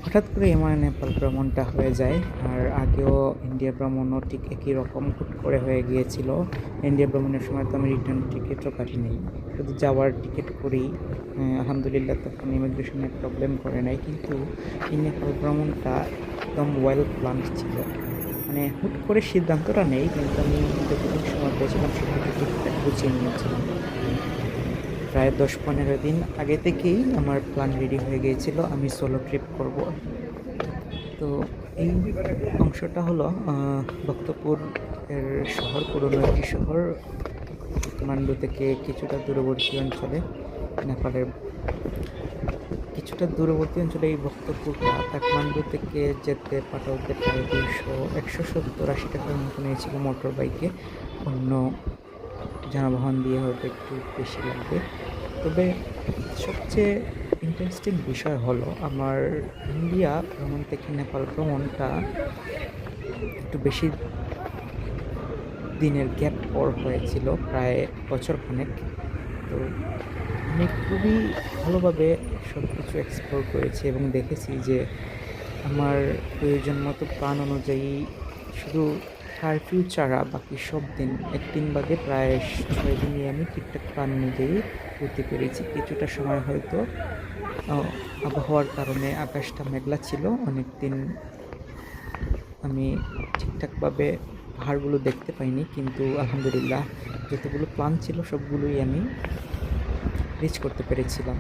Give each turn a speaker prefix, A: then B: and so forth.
A: হঠাৎ করে আমার নেপাল ভ্রমণটা হয়ে যায়। আর আগেও ইন্ডিয়া ভ্রমণও ঠিক একই রকম হুট করে হয়ে গিয়েছিল। ইন্ডিয়া ভ্রমণের সময় তো আমি রিটার্ন টিকিটও কাটি নাই, শুধু যাওয়ার টিকিট করি। আলহামদুলিল্লাহ তখন ইমিগ্রেশনের প্রবলেম করে নাই, কিন্তু এই নেপাল ভ্রমণটা একদম ওয়েল প্ল্যান্ড ছিল। মানে হুট করে সিদ্ধান্তটা নেই, কিন্তু আমি যতটুকু সময় পেয়েছিলাম সেটুকু ঠিকঠাক গুছিয়ে নিয়েছিলাম। প্রায় 10-15 দিন আগে থেকেই আমার প্ল্যান রেডি হয়ে গিয়েছিল আমি সোলো ট্রিপ করব। তো এই অংশটা হলো ভক্তপুর এর শহর, পুরনো একটি শহর। কাঠমান্ডু থেকে কিছুটা দূরবর্তী অঞ্চলে, নেপালের কিছুটা দূরবর্তী অঞ্চলে এই ভক্তপুরটা। কাঠমান্ডু থেকে যেতে পাঠাতে প্রায় 170-80 টাকার মতো নিয়েছিল মোটর বাইকে। অন্য যানবাহন দিয়ে হয়তো একটু বেশি লাগবে। তবে সবচেয়ে ইন্টারেস্টিং বিষয় হলো আমার ইন্ডিয়া ভ্রমণ থেকে নেপাল ভ্রমণটা একটু বেশি দিনের গ্যাপ পর হয়েছিল, প্রায় বছরখানেক। তো আমি খুবই ভালোভাবে সব কিছু এক্সপ্লোর করেছি এবং দেখেছি যে আমার প্রয়োজন মতো প্ল্যান অনুযায়ী শুধু কারফিউ ছাড়া বাকি সব দিন, একদিন বাদে প্রায় 6 দিনই আমি ঠিকঠাক প্ল্যান অনুযায়ী ঘুরতে পেরেছি। কিছুটা সময় হয়তো আবহাওয়ার কারণে আকাশটা মেঘলা ছিল, অনেক দিন আমি ঠিকঠাকভাবে পাহাড়গুলো দেখতে পাইনি, কিন্তু আলহামদুলিল্লাহ যতগুলো প্ল্যান ছিল সবগুলোই আমি রিচ করতে পেরেছিলাম।